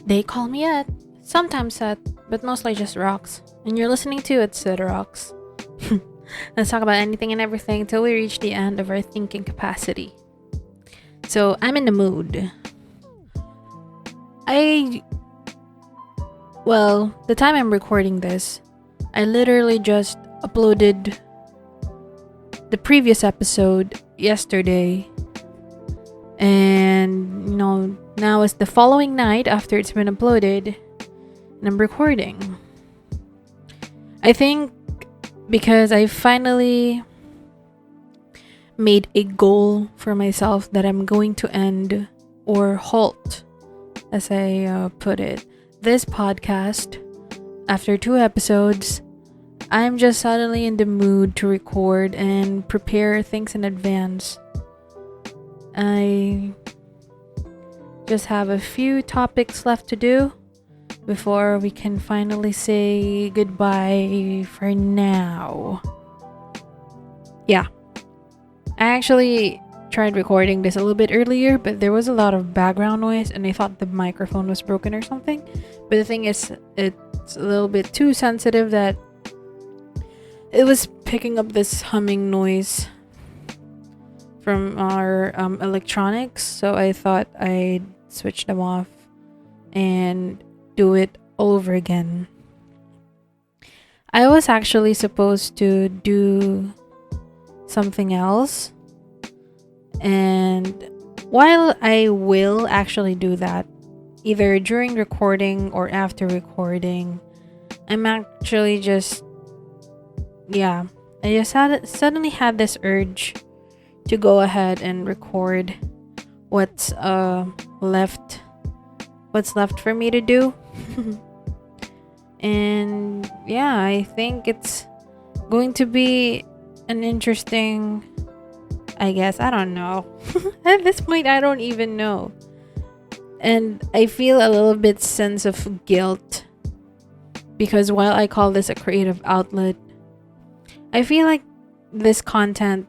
They call me Ed, sometimes Seth, but mostly just Rocks. And you're listening to Ceterox. Let's talk about anything and everything till we reach the end of our thinking capacity. So I'm in the mood. The time I'm recording this, I literally just uploaded the previous episode yesterday. And, now it's the following night after it's been uploaded, and I'm recording. I think because I finally made a goal for myself that I'm going to end or halt, as I put it, this podcast. After 2 episodes, I'm just suddenly in the mood to record and prepare things in advance. I just have a few topics left to do before we can finally say goodbye for now. Yeah. I actually tried recording this a little bit earlier, but there was a lot of background noise and I thought the microphone was broken or something. But the thing is, it's a little bit too sensitive that it was picking up this humming noise from our electronics. So I thought I'd switch them off and do it all over again. I was actually supposed to do something else, and while I will actually do that either during recording or after recording, I'm actually suddenly had this urge to go ahead and record what's left for me to do. And yeah, I think it's going to be an interesting, I don't know. At this point, I don't even know. And I feel a little bit sense of guilt because while I call this a creative outlet, I feel like this content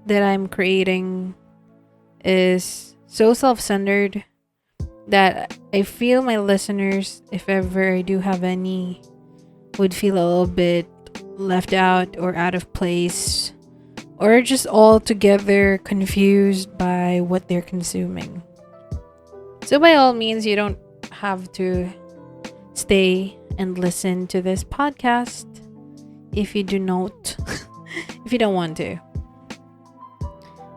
that I'm creating is so self-centered that I feel my listeners, if ever I do have any, would feel a little bit left out or out of place or just altogether confused by what they're consuming. So by all means, you don't have to stay and listen to this podcast if you do not if you don't want to.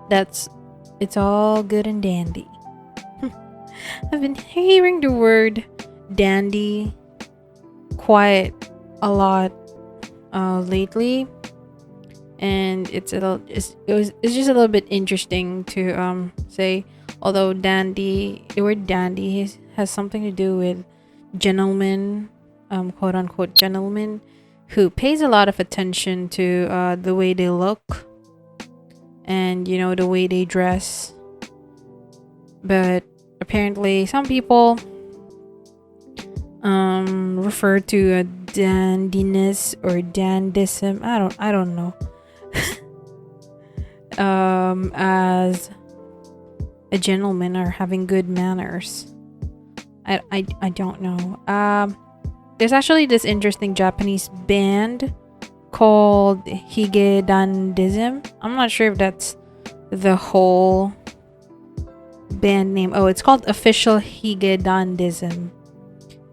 It's all good and dandy. I've been hearing the word dandy quite a lot lately, and it's just a little bit interesting to say. Although the word dandy has something to do with gentlemen, quote unquote gentlemen, who pays a lot of attention to the way they look and the way they dress. But apparently some people refer to a dandiness or dandism, I don't know, as a gentleman or having good manners. I don't know. There's actually this interesting Japanese band called Higedandism. I'm not sure if that's the whole band name. Oh, it's called Official Higedandism.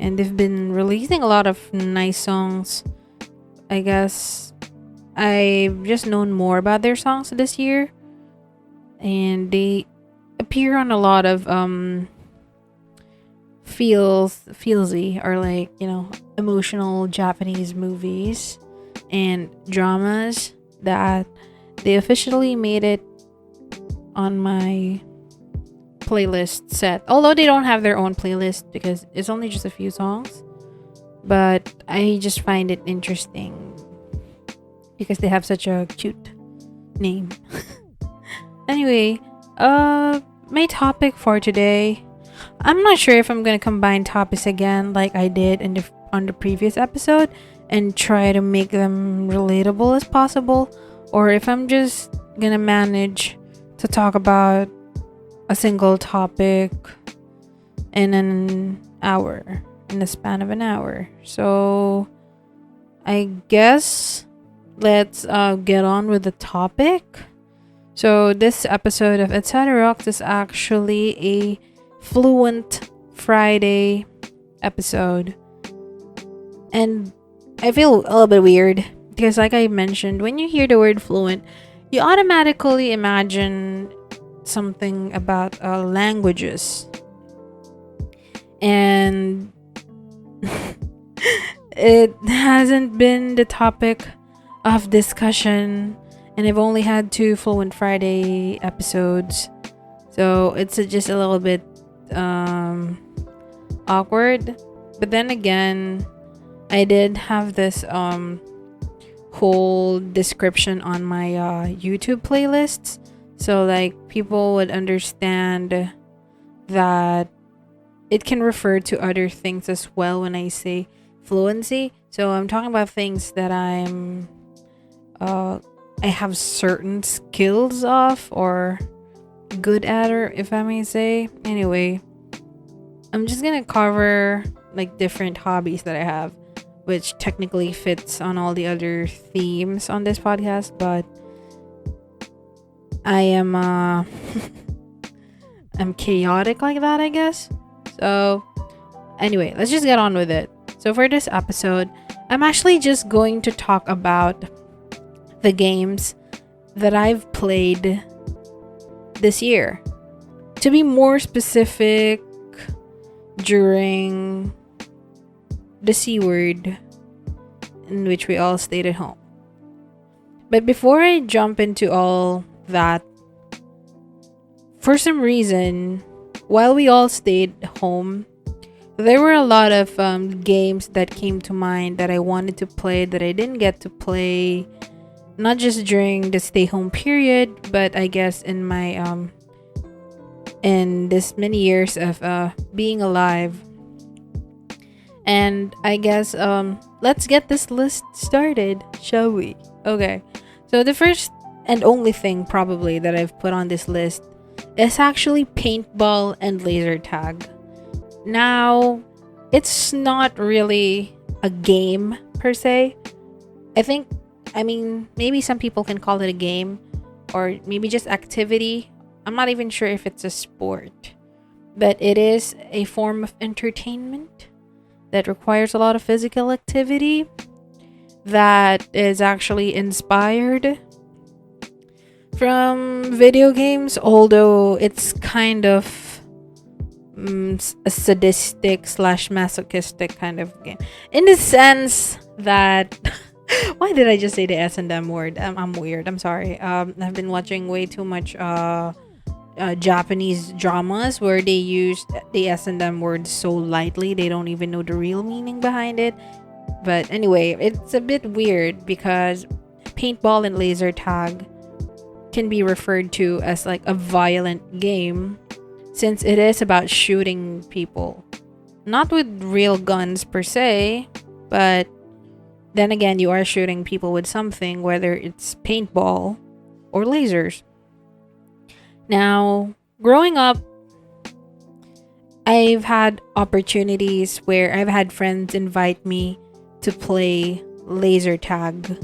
And they've been releasing a lot of nice songs. I guess I've just known more about their songs this year. And they appear on a lot of feelsy or emotional Japanese movies and dramas that they officially made it on my playlist set. Although they don't have their own playlist because it's only just a few songs, but I just find it interesting because they have such a cute name. Anyway, my topic for today, I'm not sure if I'm gonna combine topics again like I did on the previous episode and try to make them relatable as possible, or if I'm just gonna manage to talk about a single topic and then hour, in the span of an hour. So I guess let's get on with the topic. So this episode of Ceterox is actually a Fluent Friday episode. And I feel a little bit weird because, like I mentioned, when you hear the word fluent, you automatically imagine something about languages. And it hasn't been the topic of discussion, and I've only had 2 Fluent Friday episodes. So it's just a little bit awkward. But then again, I did have this whole description on my YouTube playlists, so like people would understand that it can refer to other things as well when I say fluency. So I'm talking about things that I have certain skills of or good at, or if I may say. Anyway, I'm just gonna cover like different hobbies that I have, which technically fits on all the other themes on this podcast, but I am I'm chaotic like that, I guess. So anyway, let's just get on with it. So for this episode, I'm actually just going to talk about the games that I've played this year. To be more specific, during the C word, in which we all stayed at home. But before I jump into all that, for some reason, while we all stayed home, there were a lot of games that came to mind that I wanted to play that I didn't get to play, not just during the stay home period, but I guess in my in this many years of being alive. And I guess let's get this list started, shall we? Okay. So the first and only thing probably that I've put on this list is actually paintball and laser tag. Now, it's not really a game per se. I mean, maybe some people can call it a game, or maybe just activity. I'm not even sure if it's a sport, but it is a form of entertainment that requires a lot of physical activity that is actually inspired from video games, although it's kind of a sadistic / masochistic kind of game, in the sense that why did I just say the S&M word? I'm weird, I'm sorry. I've been watching way too much Japanese dramas where they use the S&M word so lightly they don't even know the real meaning behind it. But anyway, it's a bit weird because paintball and laser tag can be referred to as like a violent game, since it is about shooting people, not with real guns per se, but then again, you are shooting people with something, whether it's paintball or lasers. Now, growing up, I've had opportunities where I've had friends invite me to play laser tag.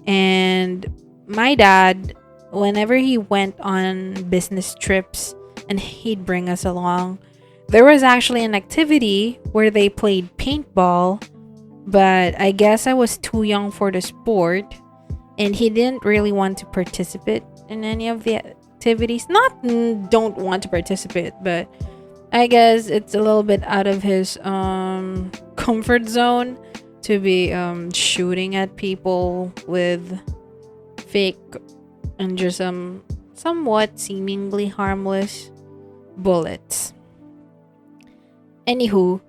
And my dad, whenever he went on business trips and he'd bring us along, there was actually an activity where they played paintball, but I guess I was too young for the sport and he didn't really want to participate in any of the activities. Not don't want to participate, but I guess it's a little bit out of his comfort zone to be shooting at people with fake and just somewhat seemingly harmless bullets. Anywho,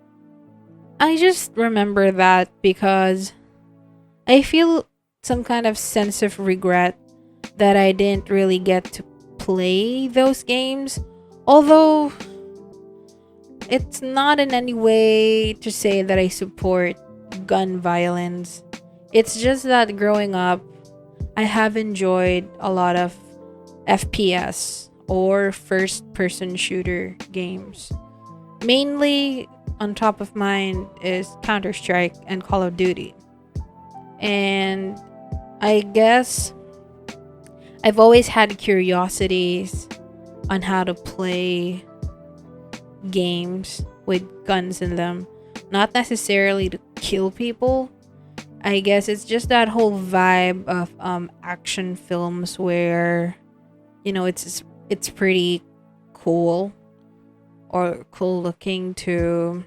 I just remember that because I feel some kind of sense of regret that I didn't really get to play those games. Although it's not in any way to say that I support gun violence. It's just that growing up, I have enjoyed a lot of FPS or first person shooter games. Mainly on top of mind is Counter-Strike and Call of Duty. And I guess I've always had curiosities on how to play games with guns in them. Not necessarily to kill people. I guess it's just that whole vibe of action films where, you know, it's pretty cool or cool looking to.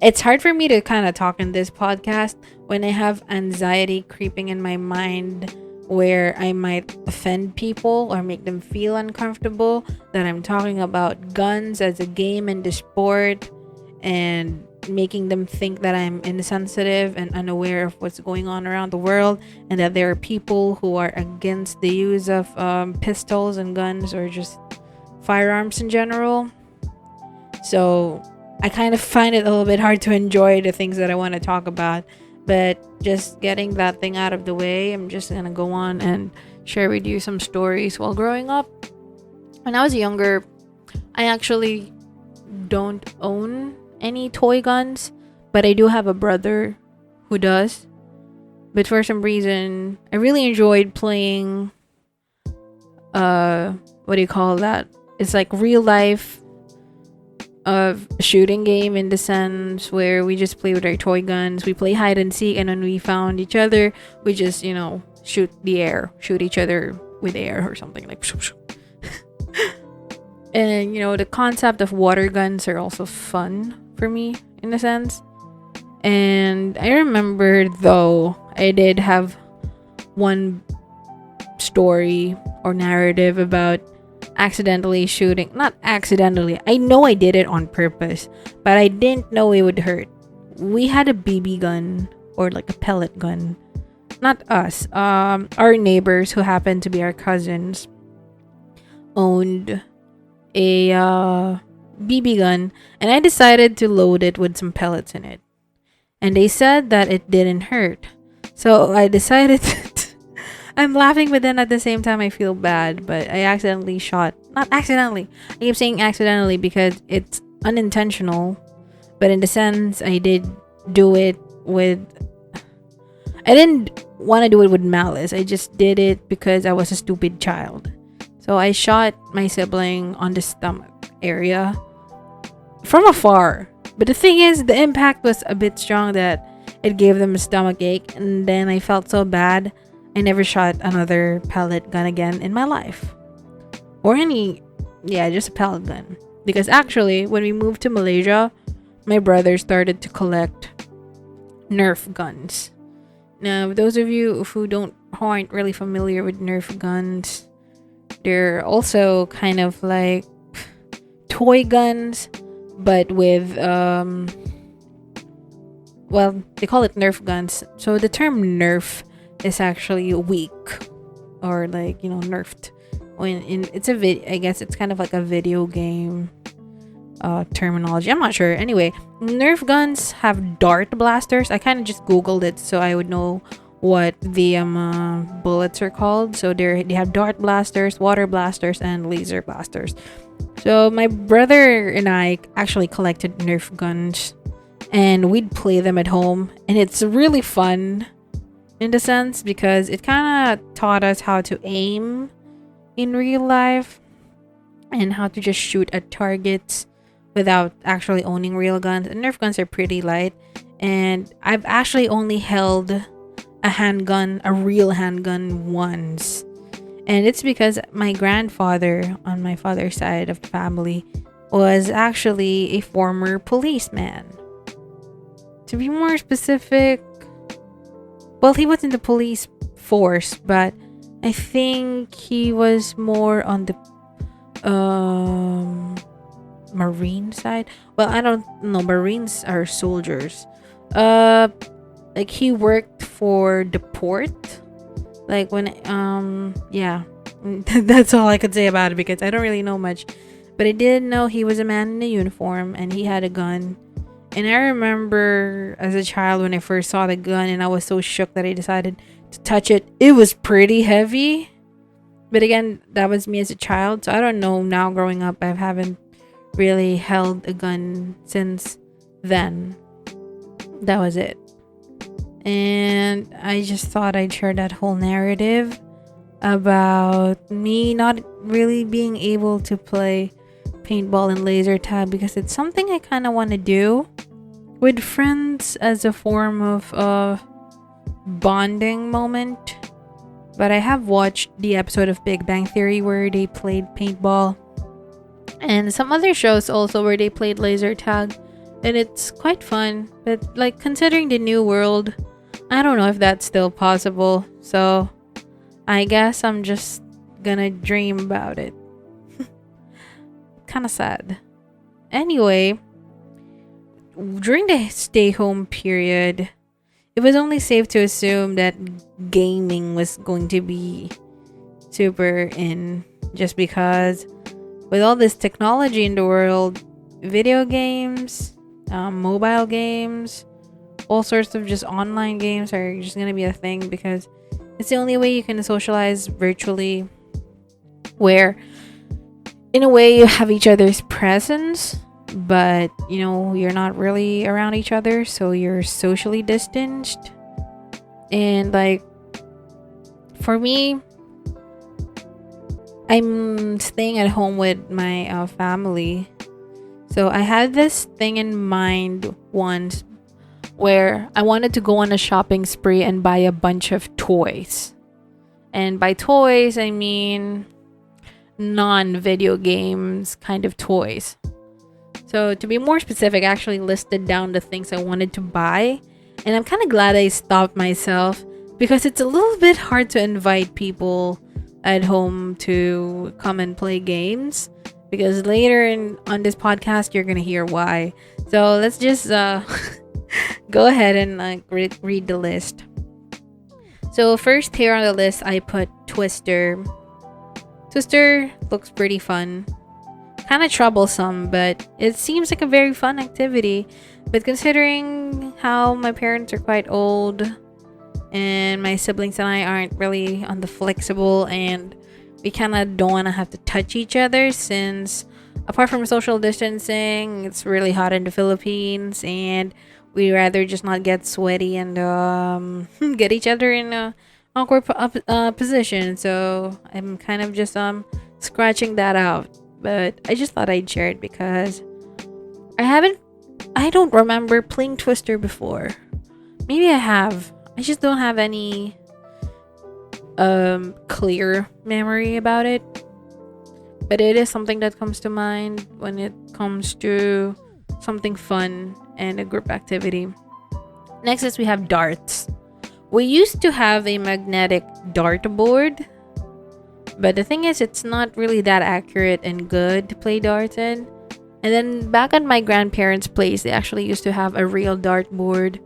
It's hard for me to kind of talk in this podcast when I have anxiety creeping in my mind where I might offend people or make them feel uncomfortable that I'm talking about guns as a game and the sport, and making them think that I'm insensitive and unaware of what's going on around the world, and that there are people who are against the use of pistols and guns or just firearms in general. So I kind of find it a little bit hard to enjoy the things that I want to talk about. But just getting that thing out of the way, I'm just gonna go on and share with you some stories. While growing up, when I was younger, I actually don't own any toy guns, but I do have a brother who does. But for some reason, I really enjoyed playing what do you call that? It's like real life of a shooting game, in the sense where we just play with our toy guns. We play hide and seek, and when we found each other, we just, shoot each other with air or something like. And the concept of water guns are also fun for me in a sense. And I remember, though, I did have one story or narrative about accidentally shooting. Not accidentally, I know I did it on purpose, but I didn't know it would hurt. We had a BB gun, or like a pellet gun. Not us, our neighbors, who happened to be our cousins, owned a BB gun, and I decided to load it with some pellets in it, and they said that it didn't hurt. So I decided I'm laughing, but then at the same time I feel bad. But I accidentally shot. Not accidentally. I keep saying accidentally because it's unintentional. But in the sense, I did do it with. I didn't want to do it with malice. I just did it because I was a stupid child. So I shot my sibling on the stomach area from afar. But the thing is, the impact was a bit strong that it gave them a stomach ache. And then I felt so bad. I never shot another pellet gun again in my life. Or just a pellet gun. Because actually, when we moved to Malaysia, my brother started to collect Nerf guns. Now, those of you who aren't really familiar with Nerf guns, they're also kind of like toy guns, but with they call it Nerf guns. So the term Nerf is actually weak, or like nerfed. I guess it's kind of like a video game terminology. I'm not sure. Anyway, Nerf guns have dart blasters. I kind of just googled it so I would know what the bullets are called. So they have dart blasters, water blasters, and laser blasters. So my brother and I actually collected Nerf guns, and we'd play them at home, and it's really fun in the sense because it kind of taught us how to aim in real life and how to just shoot at targets without actually owning real guns. And Nerf guns are pretty light, and I've actually only held a real handgun once, and it's because my grandfather on my father's side of the family was actually a former policeman. To be more specific, well, he was in the police force, but I think he was more on the marine side. Well, I don't know. Marines are soldiers. Like he worked for the port. Like when that's all I could say about it because I don't really know much. But I did know he was a man in a uniform and he had a gun. And I remember as a child when I first saw the gun and I was so shook that I decided to touch it. It was pretty heavy. But again, that was me as a child. So I don't know now growing up. I haven't really held a gun since then that was it. And I just thought I'd share that whole narrative about me not really being able to play paintball and laser tag, because it's something I kind of want to do with friends as a form of bonding moment. But I have watched the episode of Big Bang Theory where they played paintball, and some other shows also where they played laser tag, and it's quite fun. But like, considering the new world, I don't know if that's still possible. So I guess I'm just gonna dream about it. Kind of sad. Anyway, during the stay home period, it was only safe to assume that gaming was going to be super in, just because with all this technology in the world, video games, mobile games, all sorts of just online games are just going to be a thing, because it's the only way you can socialize virtually, where in a way you have each other's presence, but you're not really around each other, so you're socially distanced. And like, for me, I'm staying at home with my family, so I had this thing in mind once where I wanted to go on a shopping spree and buy a bunch of toys. And by toys, I mean non-video games kind of toys. So to be more specific, I actually listed down the things I wanted to buy. And I'm kind of glad I stopped myself, because it's a little bit hard to invite people at home to come and play games, because later on this podcast you're gonna hear why. So let's just go ahead and read the list. So first here on the list, I put Twister. Twister looks pretty fun. Kind of troublesome, but it seems like a very fun activity. But considering how my parents are quite old, and my siblings and I aren't really on the flexible, and we kind of don't want to have to touch each other, since apart from social distancing, it's really hot in the Philippines, and we rather just not get sweaty and get each other in a awkward position. So I'm kind of just scratching that out. But I just thought I'd share it, because I don't remember playing Twister before. Maybe I have. I just don't have any clear memory about it. But it is something that comes to mind when it comes to something fun and a group activity. Next is we have darts. We used to have a magnetic dartboard, but the thing is, it's not really that accurate and good to play darts in. And then back at my grandparents' place, they actually used to have a real dartboard,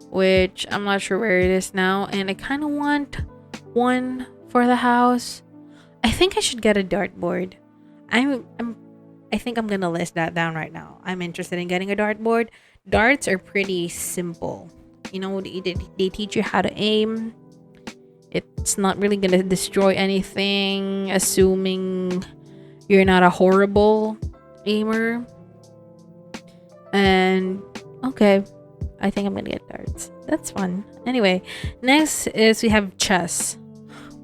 which I'm not sure where it is now. And I kind of want one for the house. I think I should get a dartboard. I think I'm gonna list that down right now. I'm interested in getting a dartboard. Darts are pretty simple. They teach you how to aim. It's not really gonna destroy anything, assuming you're not a horrible aimer. And okay, I think I'm gonna get darts. That's fun. Anyway, next is we have chess.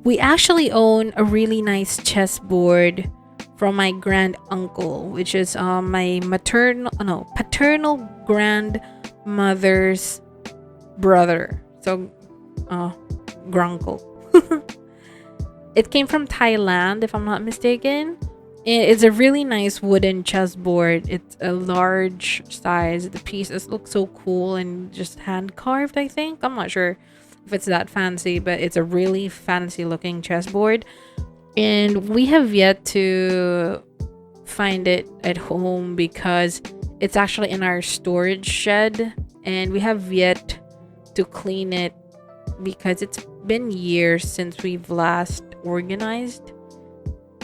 We actually own a really nice chessboard from my grand uncle, which is my paternal grandmother's brother. So grunkle. It came from Thailand, if I'm not mistaken. It's a really nice wooden chessboard. It's a large size. The pieces look so cool and just hand carved, I think. I'm not sure if it's that fancy, but it's a really fancy looking chessboard. And we have yet to find it at home, because it's actually in our storage shed, and we have yet to clean it, because it's been years since we've last organized.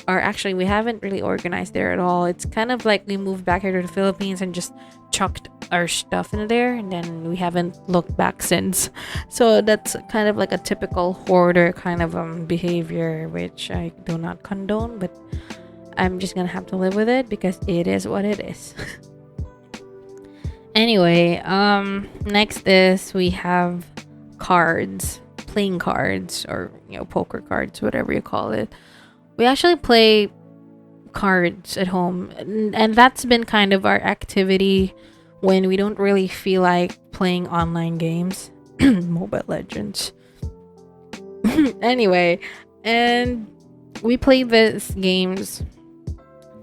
Or actually, we haven't really organized there at all. It's kind of like we moved back here to the Philippines and just chucked our stuff in there, and then we haven't looked back since. So that's kind of like a typical hoarder kind of behavior, which I do not condone, but I'm just gonna have to live with it, because it is what it is. Anyway, next is we have cards, playing cards, or poker cards, whatever you call it. We actually play cards at home, and that's been kind of our activity when we don't really feel like playing online games. Mobile Legends. Anyway, and we play these games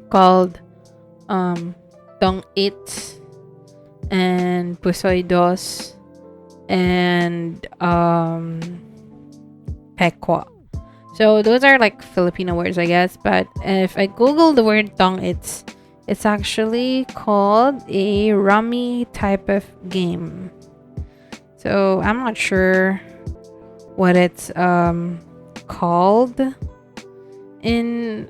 called Tong It and Pusoy Dos and Pekwa. So those are like Filipino words, I guess. But if I Google the word Tong it's actually called a rummy type of game. So I'm not sure what it's called in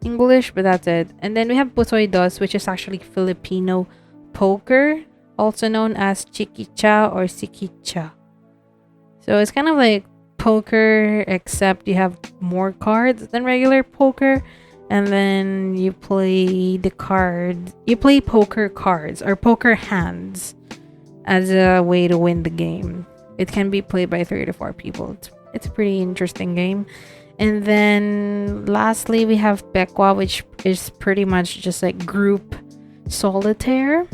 English, but that's it. And then we have Pusoy Dos, which is actually Filipino poker, also known as Chikicha or Sikicha. So it's kind of like poker, except you have more cards than regular poker, and then you play poker cards or poker hands as a way to win the game. It can be played by 3 to 4 people. It's a pretty interesting game. And then lastly, we have Pekwa, which is pretty much just like group solitaire.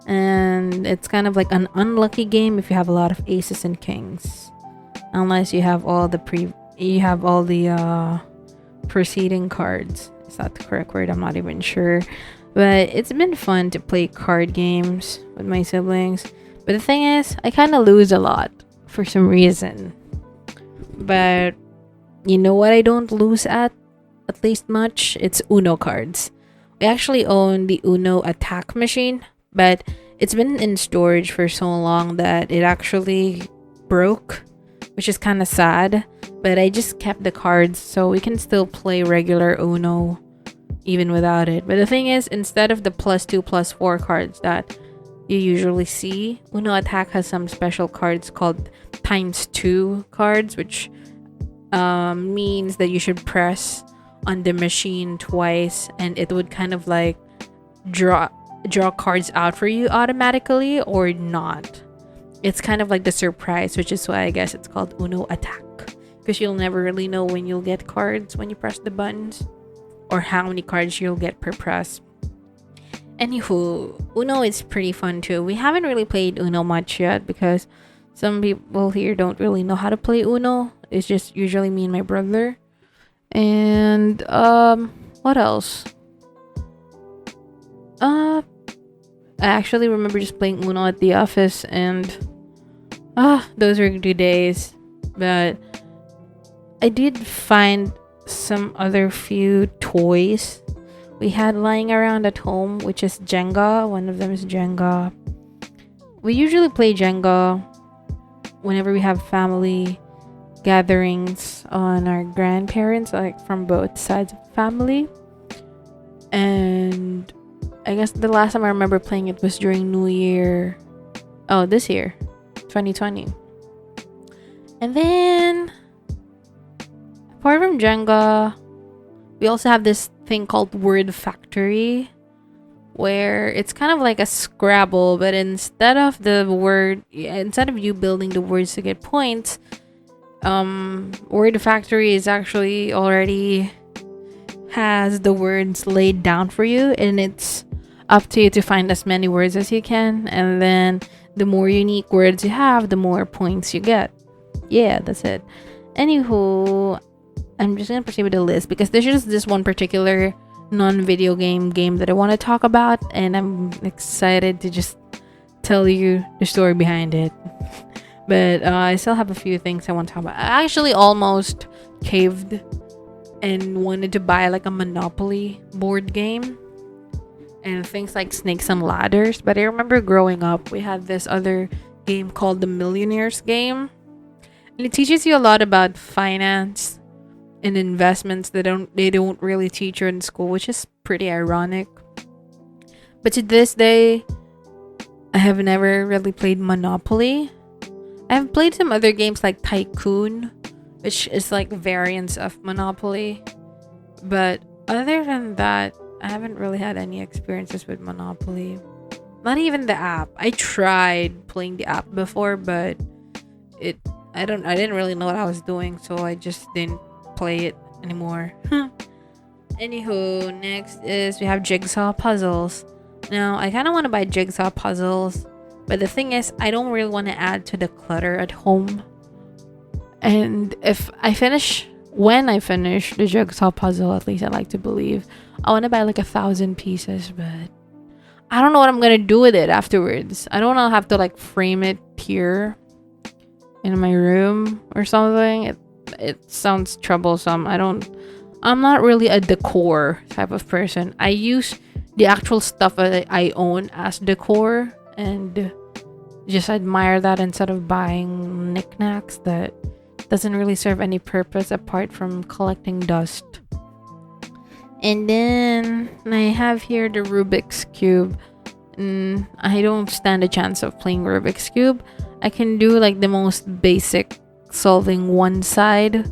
And it's kind of like an unlucky game if you have a lot of aces and kings. Unless you have all the preceding cards. Is that the correct word? I'm not even sure. But it's been fun to play card games with my siblings. But the thing is, I kind of lose a lot for some reason. But you know what I don't lose at least much? It's Uno cards. We actually own the Uno attack machine, but it's been in storage for so long that it actually broke, which is kind of sad. But I just kept the cards so we can still play regular Uno even without it. But the thing is, instead of the +2, +4 cards that you usually see, Uno Attack has some special cards called ×2 cards, which means that you should press on the machine twice and it would kind of like draw cards out for you automatically or not. It's kind of like the surprise, which is why I guess it's called Uno Attack, because you'll never really know when you'll get cards when you press the buttons or how many cards you'll get per press. Anywho, Uno is pretty fun too. We haven't really played Uno much yet because some people here don't really know how to play Uno. It's just usually me and my brother. And what else? I actually remember just playing Uno at the office, and those were good days. But I did find some other few toys we had lying around at home, which is Jenga. One of them is Jenga. We usually play Jenga whenever we have family gatherings on our grandparents, like from both sides of the family. And I guess the last time I remember playing it was during New Year. Oh, this year, 2020. And then, apart from Jenga, we also have this thing called Word Factory, where it's kind of like a Scrabble, but instead of you building the words to get points, Word Factory is actually already has the words laid down for you, and it's up to you to find as many words as you can, and then the more unique words you have, the more points you get. Yeah, that's it. Anywho, I'm just gonna proceed with the list because there's just this one particular non-video game that I want to talk about, and I'm excited to just tell you the story behind it. But I still have a few things I want to talk about. I actually almost caved and wanted to buy like a Monopoly board game and things like Snakes and Ladders. But I remember growing up, we had this other game called the Millionaires game, and it teaches you a lot about finance and investments that they don't really teach you in school, which is pretty ironic. But to this day, I have never really played Monopoly. I've played some other games like Tycoon, which is like variants of Monopoly. But other than that, I haven't really had any experiences with Monopoly. Not even the app. I tried playing the app before, but it I didn't really know what I was doing, so I just didn't play it anymore. Anywho, next is we have jigsaw puzzles. Now, I kind of want to buy jigsaw puzzles, but the thing is, I don't really want to add to the clutter at home. And when I finish the jigsaw puzzle, at least I like to believe, I want to buy like 1,000 pieces, but I don't know what I'm gonna do with it afterwards. I don't want to have to like frame it here in my room or something. It sounds troublesome. I'm not really a decor type of person. I use the actual stuff that I own as decor and just admire that instead of buying knickknacks that doesn't really serve any purpose apart from collecting dust. And then I have here the Rubik's Cube. I don't stand a chance of playing Rubik's Cube. I can do like the most basic solving one side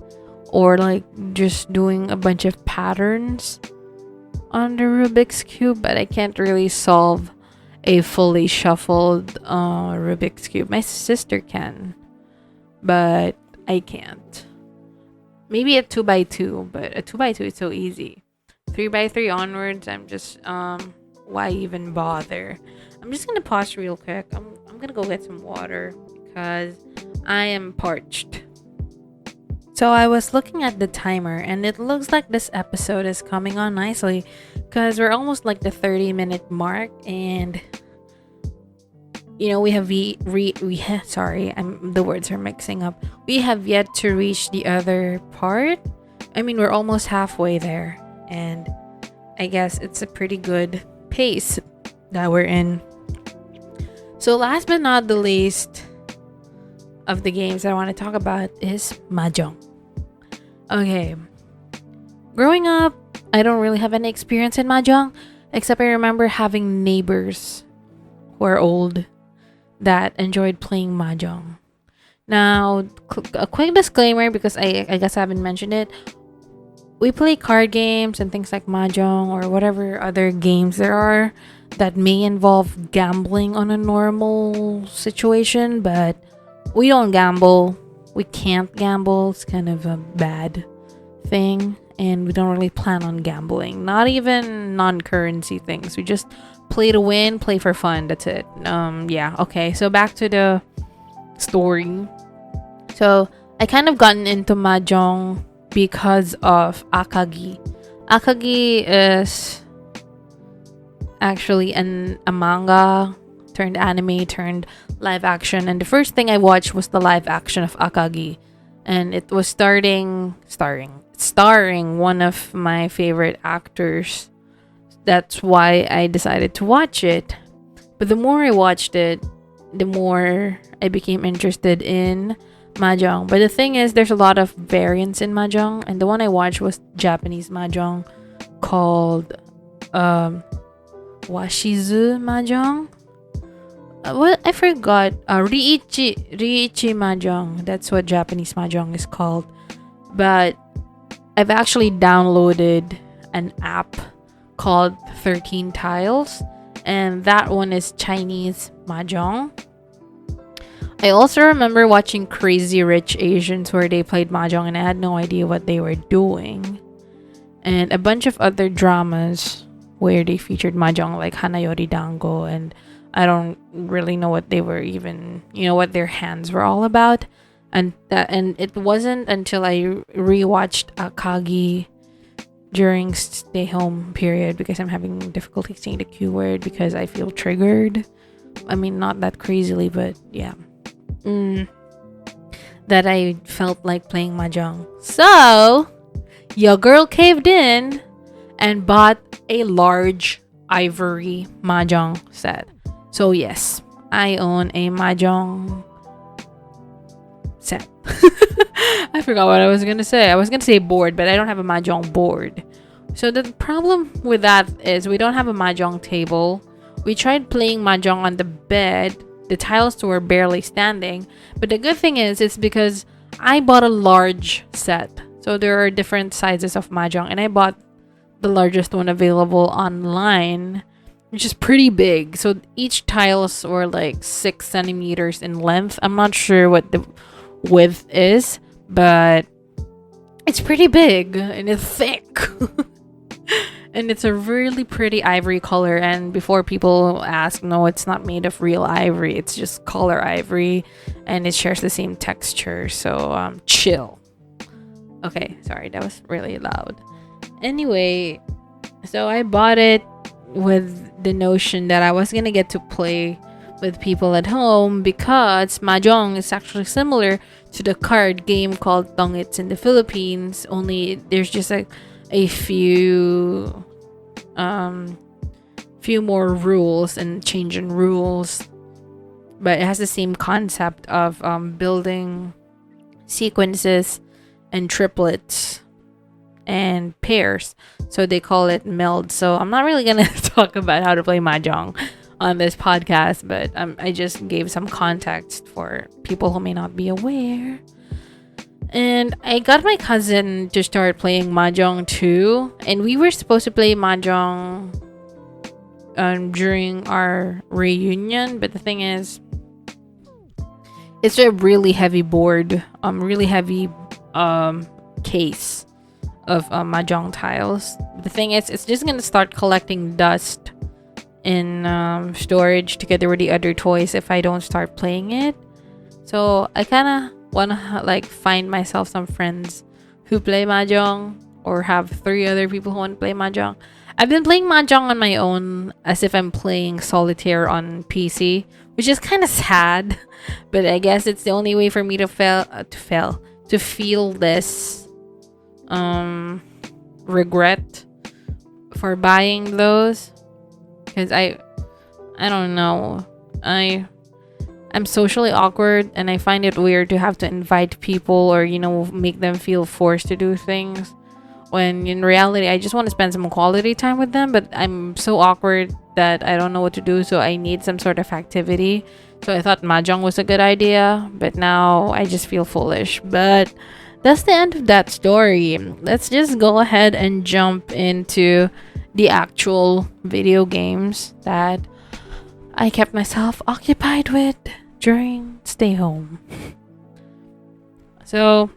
or like just doing a bunch of patterns on the Rubik's Cube, but I can't really solve a fully shuffled Rubik's Cube. My sister can, but I can't. Maybe a 2x2, but a 2x2 is so easy. 3x3 onwards, I'm just why even bother? I'm just gonna pause real quick. I'm gonna go get some water because I am parched. So I was looking at the timer and it looks like this episode is coming on nicely because we're almost like the 30-minute mark, and you know, we have the words are mixing up. We have yet to reach the other part. I mean, we're almost halfway there, and I guess it's a pretty good pace that we're in. So last but not the least of the games I want to talk about is Mahjong. Okay. Growing up, I don't really have any experience in Mahjong, except I remember having neighbors who are old that enjoyed playing Mahjong. Now, a quick disclaimer, because I guess I haven't mentioned it. We play card games and things like Mahjong or whatever other games there are that may involve gambling on a normal situation, but we don't gamble. We can't gamble. It's kind of a bad thing, and we don't really plan on gambling. Not even non-currency things. We just play to win, play for fun. That's it. Yeah. Okay. So back to the story. So I kind of gotten into Mahjong because of Akagi. Akagi is actually a manga turned anime turned live action, and the first thing I watched was the live action of Akagi, and it was starring one of my favorite actors. That's why I decided to watch it. But the more I watched it, the more I became interested in Mahjong. But the thing is, there's a lot of variants in Mahjong, and the one I watched was Japanese Mahjong called Washizu Mahjong. What I forgot. Riichi Mahjong. That's what Japanese Mahjong is called. But I've actually downloaded an app called 13 Tiles, and that one is Chinese Mahjong. I also remember watching Crazy Rich Asians where they played Mahjong, and I had no idea what they were doing. And a bunch of other dramas where they featured Mahjong, like Hanayori Dango, and I don't really know what they were even, what their hands were all about. And it wasn't until I rewatched Akagi during stay home period, because I'm having difficulty saying the Q word because I feel triggered. I mean, not that crazily, but yeah. That I felt like playing Mahjong. So, your girl caved in and bought a large ivory Mahjong set. So yes, I own a Mahjong set. I forgot what I was gonna say. I was gonna say board, but I don't have a Mahjong board. So the problem with that is we don't have a Mahjong table. We tried playing Mahjong on the bed. The tiles were barely standing. But the good thing is, it's because I bought a large set. So there are different sizes of Mahjong, and I bought the largest one available online, which is pretty big. So each tiles were like 6 centimeters in length. I'm not sure what the width is, but it's pretty big and it's thick. And it's a really pretty ivory color. And before people ask, no, it's not made of real ivory. It's just color ivory, and it shares the same texture. So chill. Okay, sorry, that was really loud. Anyway, so I bought it with the notion that I was gonna get to play with people at home, because mahjong is actually similar to the card game called tongits in the Philippines, only there's just a few more rules and change in rules, but it has the same concept of building sequences and triplets and pairs, so they call it meld. So I'm not really gonna talk about how to play mahjong on this podcast, but I just gave some context for people who may not be aware. And I got my cousin to start playing mahjong too, and we were supposed to play mahjong during our reunion, but the thing is, it's a really heavy board, really heavy case of mahjong tiles. The thing is, it's just gonna start collecting dust in storage together with the other toys if I don't start playing it. So I kind of want to like find myself some friends who play mahjong, or have 3 other people who want to play mahjong. I've been playing mahjong on my own as if I'm playing solitaire on PC, which is kind of sad, but I guess it's the only way for me to feel this regret for buying those, because I don't know, I'm socially awkward, and I find it weird to have to invite people or make them feel forced to do things, when in reality I just want to spend some quality time with them, but I'm so awkward that I don't know what to do, so I need some sort of activity. So I thought mahjong was a good idea, but now I just feel foolish. But that's the end of that story. Let's just go ahead and jump into the actual video games that I kept myself occupied with during stay home. So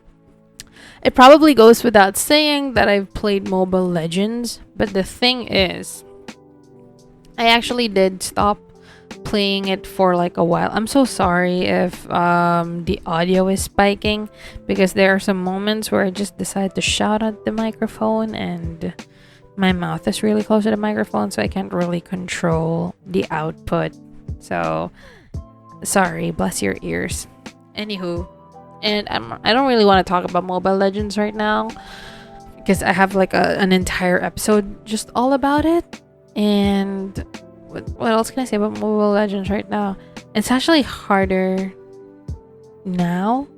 it probably goes without saying that I've played Mobile Legends, but the thing is, I actually did stop playing it for like a while. I'm so sorry if the audio is spiking, because there are some moments where I just decide to shout at the microphone and my mouth is really close to the microphone, so I can't really control the output. So sorry, bless your ears. Anywho, and I don't really want to talk about Mobile Legends right now, because I have like an entire episode just all about it. And what else can I say about Mobile Legends right now? It's actually harder now,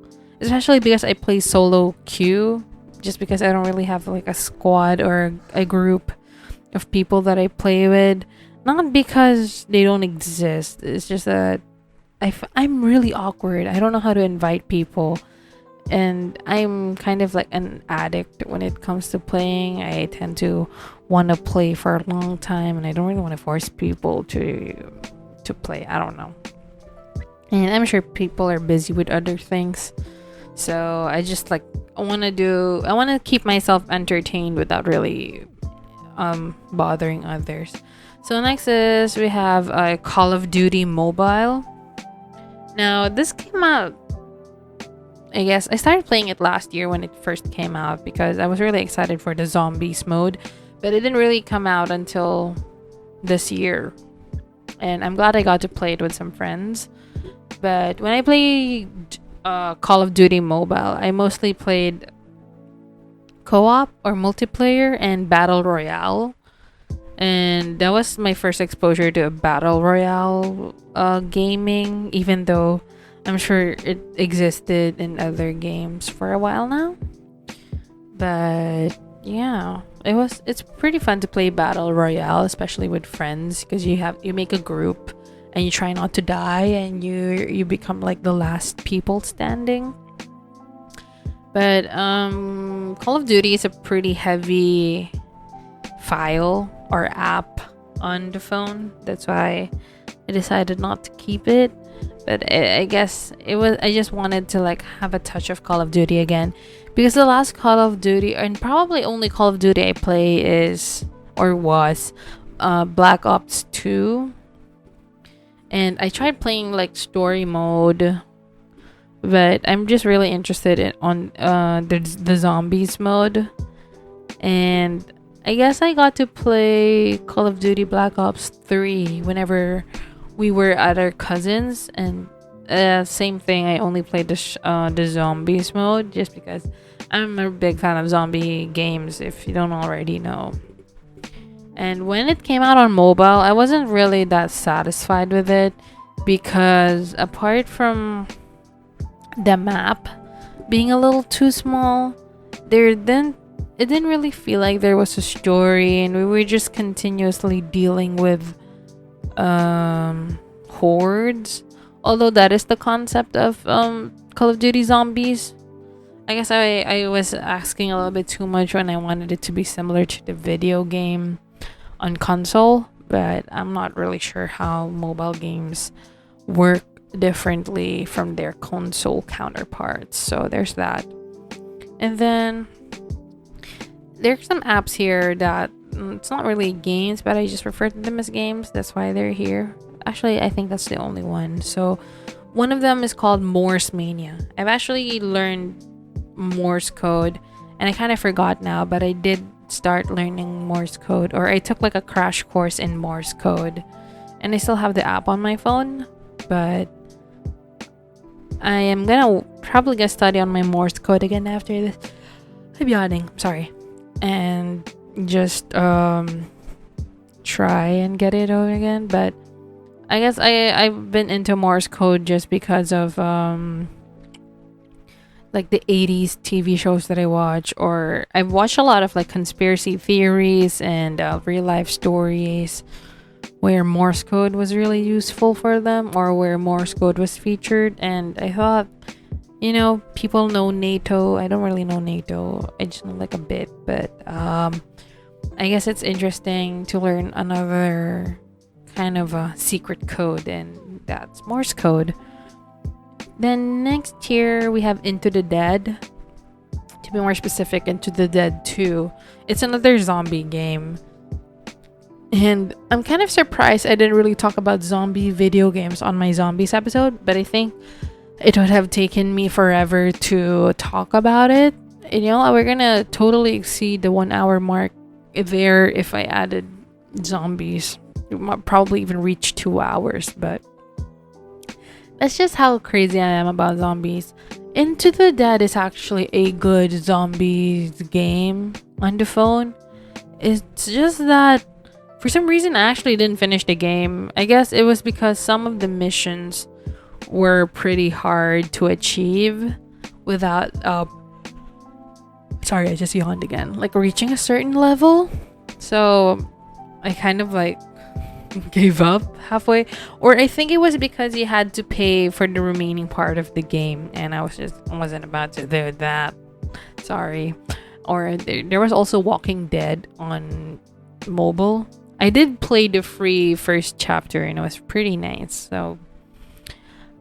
especially because I play solo queue, just because I don't really have like a squad or a group of people that I play with. Not because they don't exist, it's just that I'm really awkward. I don't know how to invite people, and I'm kind of like an addict when it comes to playing. I tend to want to play for a long time, and I don't really want to force people to play. I don't know, and I'm sure people are busy with other things, so I just like I want to keep myself entertained without really bothering others. So next is we have Call of Duty Mobile. Now this came out, I guess I started playing it last year when it first came out, because I was really excited for the zombies mode, but it didn't really come out until this year, and I'm glad I got to play it with some friends. But when I played Call of Duty Mobile, I mostly played co-op or multiplayer and battle royale, and that was my first exposure to a battle royale gaming, even though I'm sure it existed in other games for a while now. But yeah, it's pretty fun to play battle royale, especially with friends, because you make a group and you try not to die, and you become like the last people standing. But Call of Duty is a pretty heavy file or app on the phone. That's why I decided not to keep it. But I guess I just wanted to like have a touch of Call of Duty again, because the last Call of Duty, and probably only Call of Duty I play is or was Black Ops 2. And I tried playing like story mode, but I'm just really interested in on the zombies mode. And I guess I got to play Call of Duty Black Ops 3 whenever we were at our cousins, and same thing. I only played the zombies mode just because I'm a big fan of zombie games, if you don't already know. And when it came out on mobile, I wasn't really that satisfied with it, because apart from the map being a little too small, it didn't really feel like there was a story, and we were just continuously dealing with hordes. Although that is the concept of Call of Duty Zombies. I guess I was asking a little bit too much when I wanted it to be similar to the video game on console, but I'm not really sure how mobile games work differently from their console counterparts. So there's that. And then there's some apps here that it's not really games, but I just refer to them as games. That's why they're here. Actually, I think that's the only one. So one of them is called Morse Mania. I've actually learned Morse code, and I kind of forgot now, but I did start learning Morse code, or I took like a crash course in Morse code, and I still have the app on my phone. But I am probably gonna study on my Morse code again after this. I'm yawning, sorry. And just try and get it over again. But I guess I've been into Morse code just because of like the 80s TV shows that I watch, or I've watched a lot of like conspiracy theories and real life stories where Morse code was really useful for them, or where Morse code was featured. And I thought, people know NATO. I don't really know NATO. I just know like a bit, but I guess it's interesting to learn another kind of a secret code, and that's Morse code. Then next here we have Into the Dead. To be more specific, Into the Dead 2. It's another zombie game. And I'm kind of surprised I didn't really talk about zombie video games on my zombies episode, but I think it would have taken me forever to talk about it. And, we're gonna totally exceed the 1 hour mark there if I added zombies. It might probably even reach 2 hours, but that's just how crazy I am about zombies. Into the Dead is actually a good zombies game on the phone. It's just that for some reason I actually didn't finish the game. I guess it was because some of the missions were pretty hard to achieve without sorry, I just yawned again. Like reaching a certain level. So I kind of like gave up halfway, or I think it was because you had to pay for the remaining part of the game, and I wasn't about to do that. Sorry. Or there was also Walking Dead on mobile. I did play the free first chapter, and it was pretty nice. So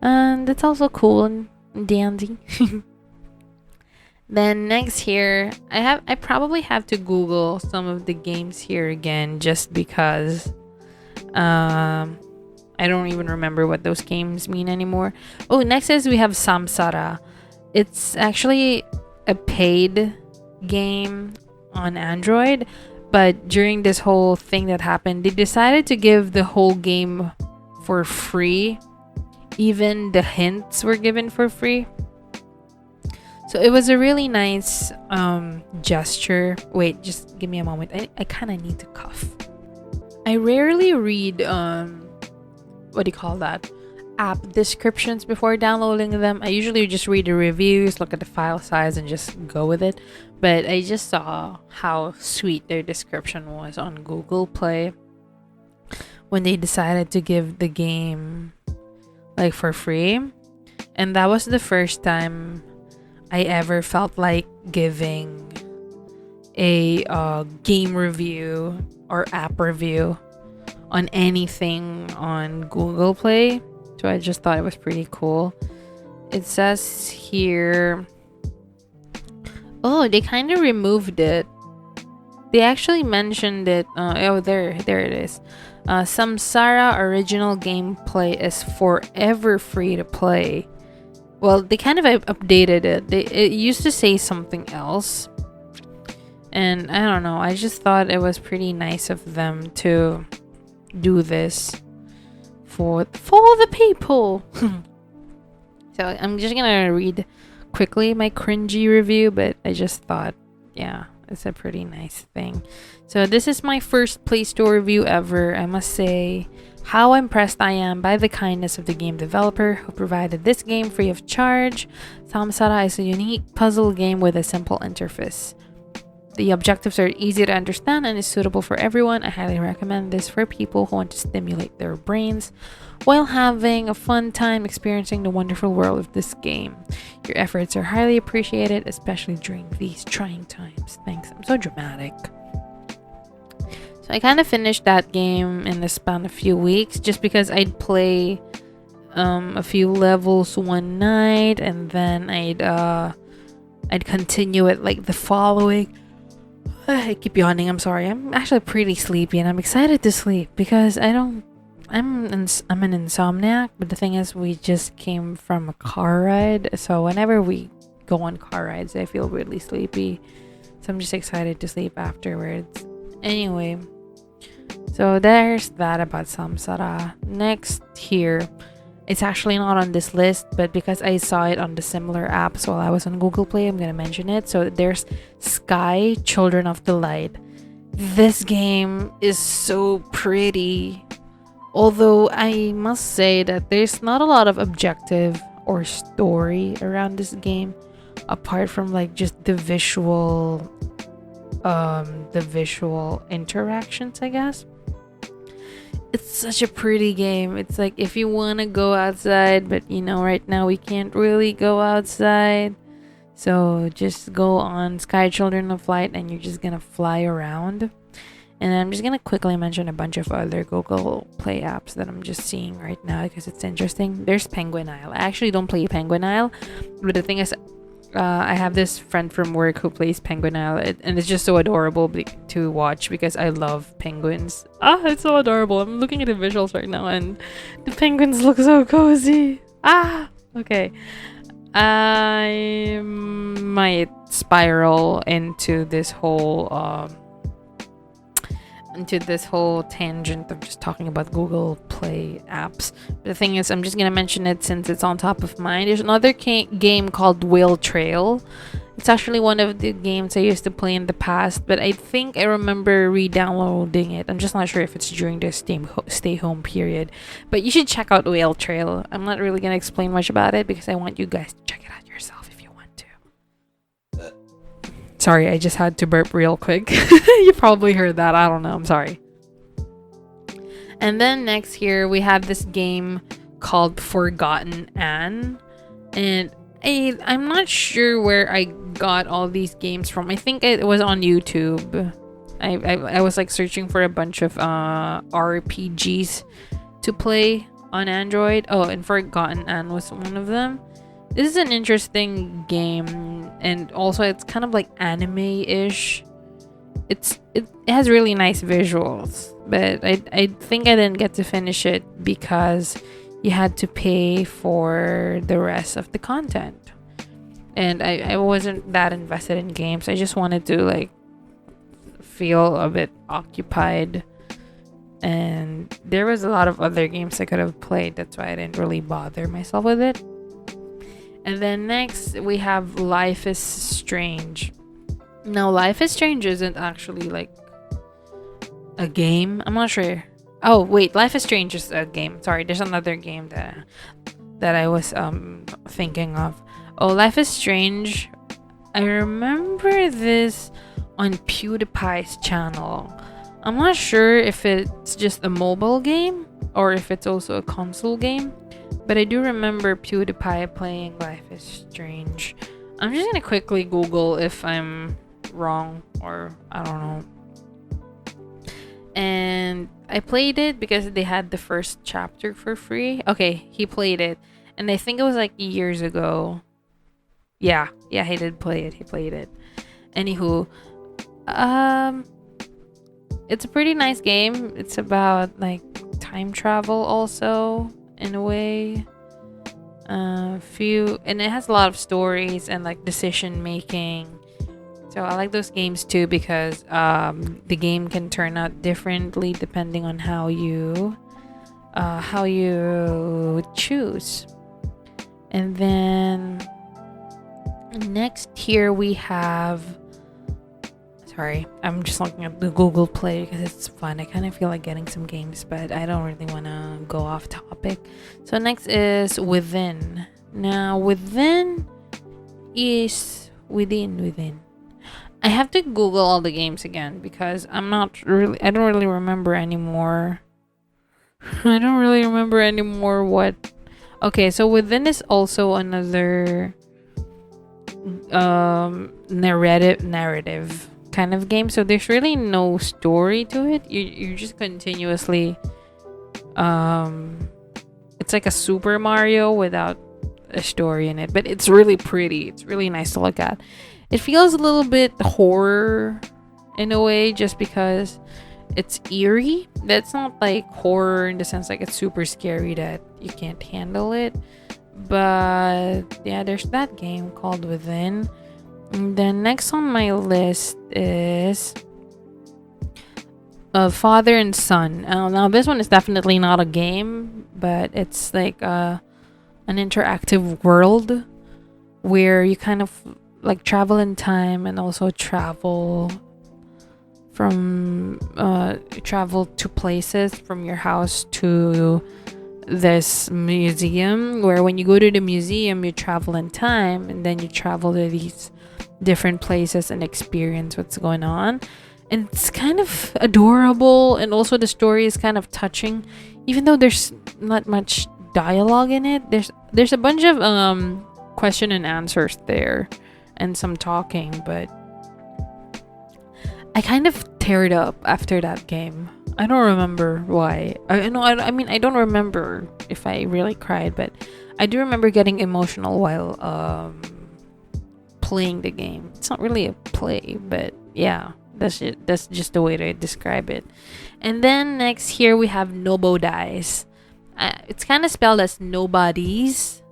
that's also cool and dandy. Then next here, I probably have to Google some of the games here again, just because I don't even remember what those games mean anymore. Oh, next is we have Samsara. It's actually a paid game on Android, but during this whole thing that happened, they decided to give the whole game for free. Even the hints were given for free. So it was a really nice gesture. Wait, just give me a moment. I kind of need to cough. I rarely read what do you call that, app descriptions before downloading them. I usually just read the reviews, look at the file size, and just go with it. But I just saw how sweet their description was on Google Play when they decided to give the game like for free. And that was the first time I ever felt like giving a game review or app review on anything on Google Play. So I just thought it was pretty cool. It says here, oh, they kind of removed it. They actually mentioned it. Oh, there it is. Samsara original gameplay is forever free to play. Well, they kind of updated it. It used to say something else, and I don't know. I just thought it was pretty nice of them to do this for the people. So I'm just gonna read quickly my cringy review, but I just thought, yeah, it's a pretty nice thing. So this is my first Play Store review ever. I must say how impressed I am by the kindness of the game developer who provided this game free of charge. Samsara is a unique puzzle game with a simple interface. The objectives are easy to understand and is suitable for everyone. I highly recommend this for people who want to stimulate their brains while having a fun time experiencing the wonderful world of this game. Your efforts are highly appreciated, especially during these trying times. Thanks. I'm so dramatic. So I kind of finished that game in the span of a few weeks just because I'd play a few levels one night and then I'd continue it like the following. I keep yawning. I'm sorry. I'm actually pretty sleepy and I'm excited to sleep because I'm an insomniac, but the thing is we just came from a car ride, so whenever we go on car rides I feel really sleepy, so I'm just excited to sleep afterwards. Anyway, so there's that about Samsara. Next here, it's actually not on this list, but because I saw it on the similar apps while I was on Google Play, I'm gonna mention it. So there's Sky Children of the Light. This game is so pretty, although I must say that there's not a lot of objective or story around this game apart from like just the visual interactions, I guess. It's such a pretty game. It's like if you want to go outside, but you know right now we can't really go outside, so just go on Sky Children of Light and you're just gonna fly around. And I'm just gonna quickly mention a bunch of other Google Play apps that I'm just seeing right now because it's interesting. There's Penguin Isle. I actually don't play Penguin Isle, but the thing is, I have this friend from work who plays Penguin Isle, and it's just so adorable to watch because I love penguins. It's so adorable. I'm looking at the visuals right now, and the penguins look so cozy. Okay. I might spiral into this whole tangent of just talking about Google Play apps. But the thing is, I'm just gonna mention it since it's on top of mind. There's another game called Whale Trail. It's actually one of the games I used to play in the past, but I think I remember re-downloading it. I'm just not sure if it's during the stay home period. But you should check out Whale Trail. I'm not really gonna explain much about it because I want you guys to check it out yourself if you want to. Sorry, I just had to burp real quick. You probably heard that. I don't know. I'm sorry. And then next here, we have this game called Forgotten Anne. And I'm not sure where I got all these games from. I think it was on YouTube. I was like searching for a bunch of RPGs to play on Android. Oh, and Forgotten Anne was one of them. This is an interesting game, and also it's kind of like anime-ish. It has really nice visuals, but I think I didn't get to finish it because you had to pay for the rest of the content, and I wasn't that invested in games. I just wanted to like feel a bit occupied, and there was a lot of other games I could have played. That's why I didn't really bother myself with it. And then next we have Life is Strange. Now, Life is Strange isn't actually like a game. I'm not sure. Oh wait, Life is Strange is a game. Sorry, there's another game that I was thinking of. Oh, Life is Strange. I remember this on PewDiePie's channel. I'm not sure if it's just a mobile game or if it's also a console game, but I do remember PewDiePie playing Life is Strange. I'm just gonna quickly Google if I'm wrong, or I don't know. And I played it because they had the first chapter for free. Okay, he played it, and I think it was like years ago. Yeah, he did play it. He played it. Anywho, it's a pretty nice game. It's about like time travel also in a way. And it has a lot of stories and like decision making. So I like those games too because the game can turn out differently depending on how you choose. And then next here we have, sorry, I'm just looking at the Google Play because it's fun. I kind of feel like getting some games, but I don't really want to go off topic. So next is Within. Now Within is within. I have to Google all the games again because I don't really remember anymore. I don't really remember anymore what. Okay, so Within is also another narrative kind of game. So there's really no story to it. You're just continuously it's like a Super Mario without a story in it, but it's really pretty. It's really nice to look at. It feels a little bit horror in a way just because it's eerie. That's not like horror in the sense like it's super scary that you can't handle it. But yeah, there's that game called Within. And then next on my list is Father and Son. Now this one is definitely not a game, but it's like an interactive world where you kind of like travel in time and also travel to places from your house to this museum, where when you go to the museum you travel in time and then you travel to these different places and experience what's going on. And it's kind of adorable, and also the story is kind of touching, even though there's not much dialogue in it. There's a bunch of question and answers there and some talking, but I kind of teared up after that game. I don't remember why. I mean, I don't remember if I really cried, but I do remember getting emotional while playing the game. It's not really a play, but yeah, that's it. That's just the way to describe it. And then next here we have Nobodies. It's kind of spelled as nobodies,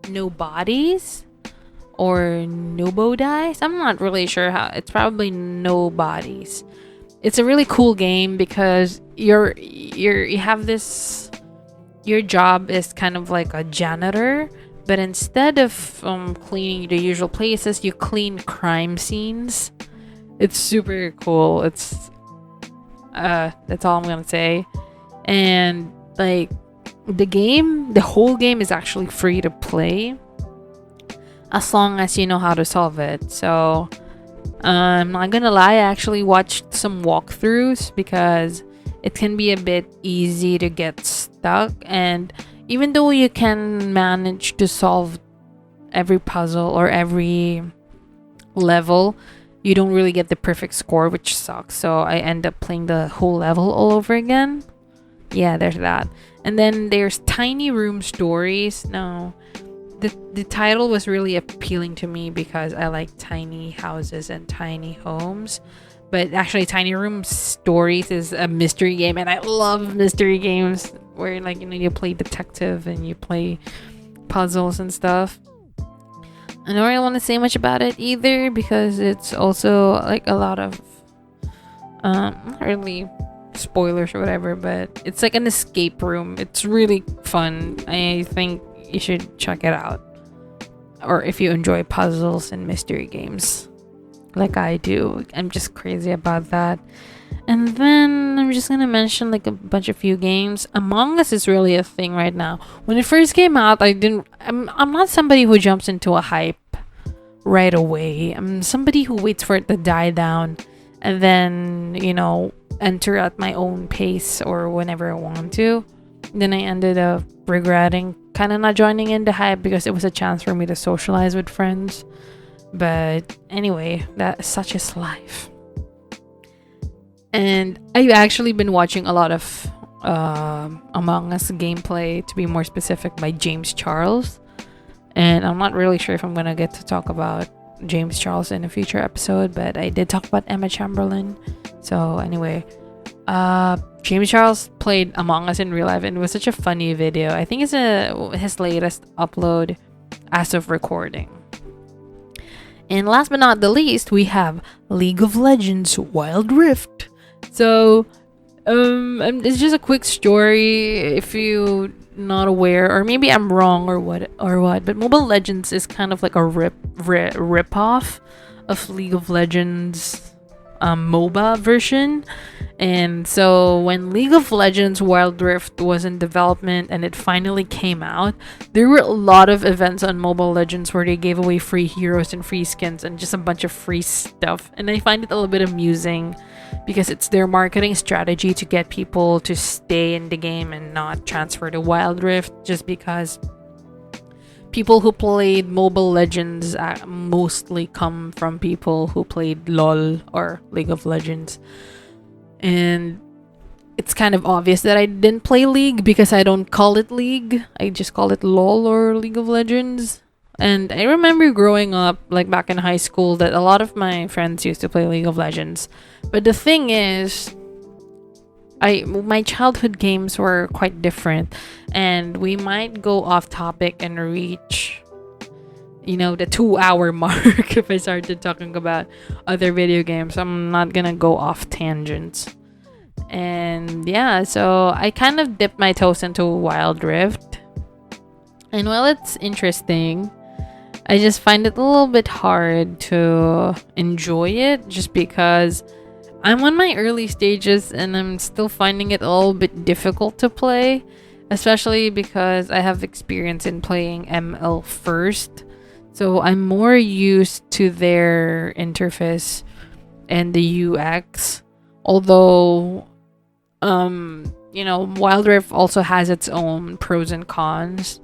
or Nobodies. I'm not really sure how. It's probably Nobodies. It's a really cool game because you have this. Your job is kind of like a janitor, but instead of cleaning the usual places, you clean crime scenes. It's super cool. It's that's all I'm gonna say. And like the whole game is actually free to play as long as you know how to solve it. So I'm not gonna lie, I actually watched some walkthroughs because it can be a bit easy to get stuck, and even though you can manage to solve every puzzle or every level, you don't really get the perfect score, which sucks. So I end up playing the whole level all over again. Yeah, there's that. And then there's Tiny Room Stories. Now, the title was really appealing to me because I like tiny houses and tiny homes. But actually, Tiny Room Stories is a mystery game, and I love mystery games where, like, you play detective and you play puzzles and stuff. I don't really want to say much about it either because it's also like a lot of not really spoilers or whatever, but it's like an escape room. It's really fun. I think you should check it out, or if you enjoy puzzles and mystery games like I do. I'm just crazy about that. And then I'm just gonna mention like a bunch of few games. Among Us is really a thing right now. When it first came out, I'm not somebody who jumps into a hype right away. I'm somebody who waits for it to die down and then, enter at my own pace or whenever I want to. Then I ended up regretting kind of not joining in the hype because it was a chance for me to socialize with friends. But anyway, that such is life. And I've actually been watching a lot of Among Us gameplay, to be more specific, by James Charles. And I'm not really sure if I'm gonna get to talk about James Charles in a future episode, but I did talk about Emma Chamberlain. So anyway, James Charles played Among Us in real life, and it was such a funny video. I think it's his latest upload as of recording. And last but not the least, we have League of Legends Wild Rift. So it's just a quick story if you not aware, or maybe I'm wrong or what, but Mobile Legends is kind of like a rip off of League of Legends MOBA version. And so when League of Legends Wild Rift was in development and it finally came out, there were a lot of events on Mobile Legends where they gave away free heroes and free skins and just a bunch of free stuff. And I find it a little bit amusing because it's their marketing strategy to get people to stay in the game and not transfer to Wild Rift, just because people who played Mobile Legends mostly come from people who played LOL or League of Legends. And it's kind of obvious that I didn't play League because I don't call it League. I just call it LOL or League of Legends. And I remember growing up, like back in high school, that a lot of my friends used to play League of Legends. But the thing is, my childhood games were quite different, and we might go off topic and reach, the 2-hour mark if I started talking about other video games. I'm not gonna go off tangents. And yeah, so I kind of dipped my toes into Wild Rift, and while it's interesting, I just find it a little bit hard to enjoy it, just because I'm on my early stages and I'm still finding it a little bit difficult to play, especially because I have experience in playing ML first. So I'm more used to their interface and the UX. Although, Wild Rift also has its own pros and cons.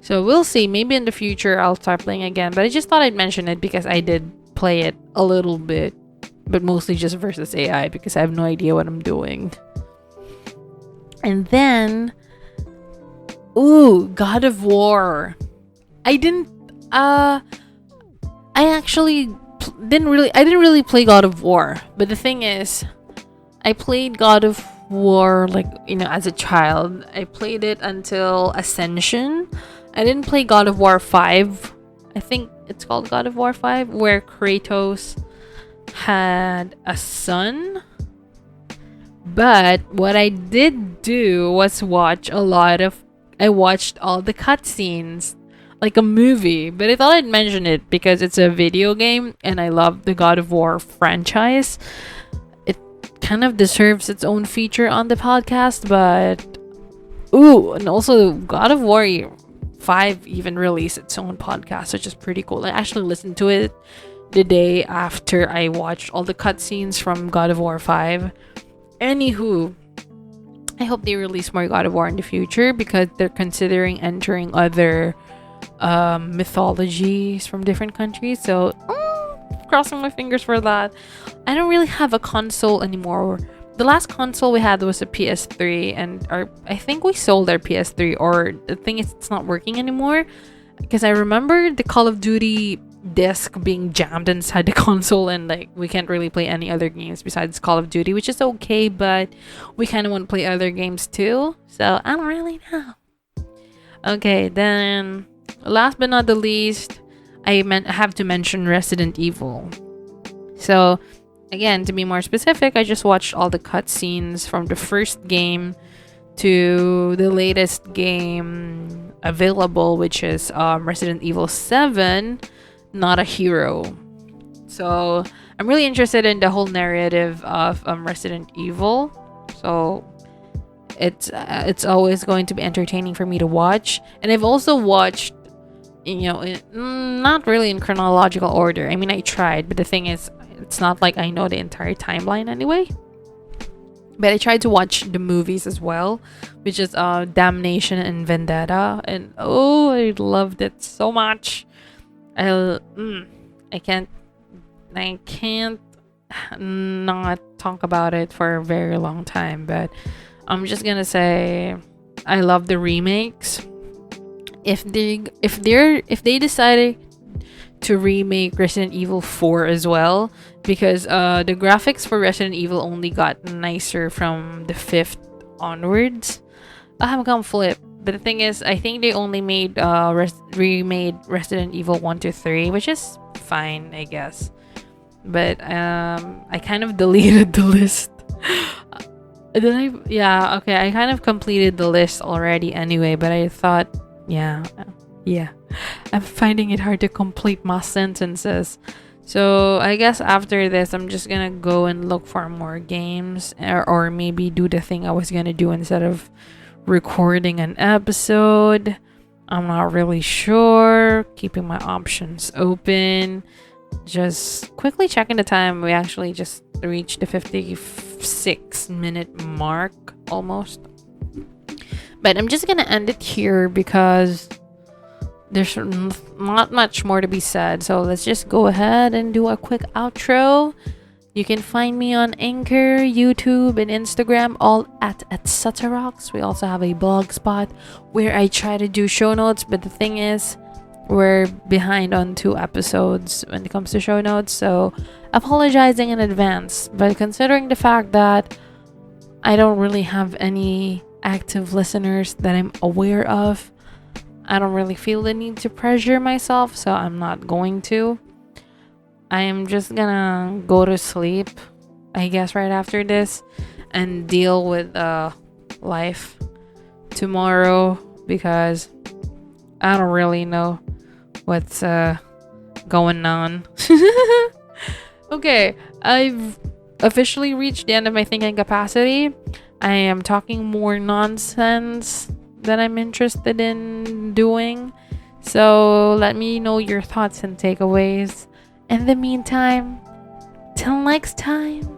So we'll see. Maybe in the future I'll start playing again. But I just thought I'd mention it because I did play it a little bit. But mostly just versus AI because I have no idea what I'm doing. And then, God of War. I didn't didn't really play God of War. But the thing is, I played God of War as a child. I played it until Ascension. I didn't play God of War 5. I think it's called God of War 5, where Kratos had a son. But what I did do was I watched all the cutscenes like a movie. But I thought I'd mention it because it's a video game and I love the God of War franchise. It kind of deserves its own feature on the podcast. But and also God of War 5 even released its own podcast, which is pretty cool. I actually listened to it the day after I watched all the cutscenes from God of War 5. Anywho, I hope they release more God of War in the future because they're considering entering other mythologies from different countries. So, crossing my fingers for that. I don't really have a console anymore. The last console we had was a PS3, and I think we sold our PS3, or the thing is, it's not working anymore. Because I remember the Call of Duty disc being jammed inside the console, and we can't really play any other games besides Call of Duty, which is okay, but we kind of want to play other games too. So I don't really know. Okay, then last but not the least, I have to mention Resident Evil. So again, to be more specific, I just watched all the cutscenes from the first game to the latest game available, which is Resident Evil 7, Not a Hero. So I'm really interested in the whole narrative of Resident Evil. So it's always going to be entertaining for me to watch. And I've also watched, not really in chronological order. I mean, I tried, but the thing is, it's not like I know the entire timeline anyway. But I tried to watch the movies as well, which is Damnation and Vendetta, and I loved it so much. I I can't not talk about it for a very long time, but I'm just gonna say I love the remakes. If they decided to remake Resident Evil 4 as well, because the graphics for Resident Evil only got nicer from the 5th onwards. I have come flip. But the thing is, I think they only made remade Resident Evil 1 to 3, which is fine, I guess. But I kind of deleted the list. Yeah, okay, I kind of completed the list already anyway, but I thought, yeah. I'm finding it hard to complete my sentences. So I guess after this, I'm just gonna go and look for more games, or maybe do the thing I was gonna do instead of recording an episode. I'm not really sure. Keeping my options open. Just quickly checking the time. We actually just reached the 56-minute mark almost. But I'm just gonna end it here because there's not much more to be said. So let's just go ahead and do a quick outro. You can find me on Anchor, YouTube, and Instagram, all at Ceterox. We also have a blog spot where I try to do show notes, but the thing is, we're behind on 2 episodes when it comes to show notes, so apologizing in advance. But considering the fact that I don't really have any active listeners that I'm aware of, I don't really feel the need to pressure myself, so I'm not going to. I am just gonna go to sleep, I guess, right after this, and deal with life tomorrow, because I don't really know what's going on. Okay, I've officially reached the end of my thinking capacity. I am talking more nonsense that I'm interested in doing. So let me know your thoughts and takeaways. In the meantime, till next time.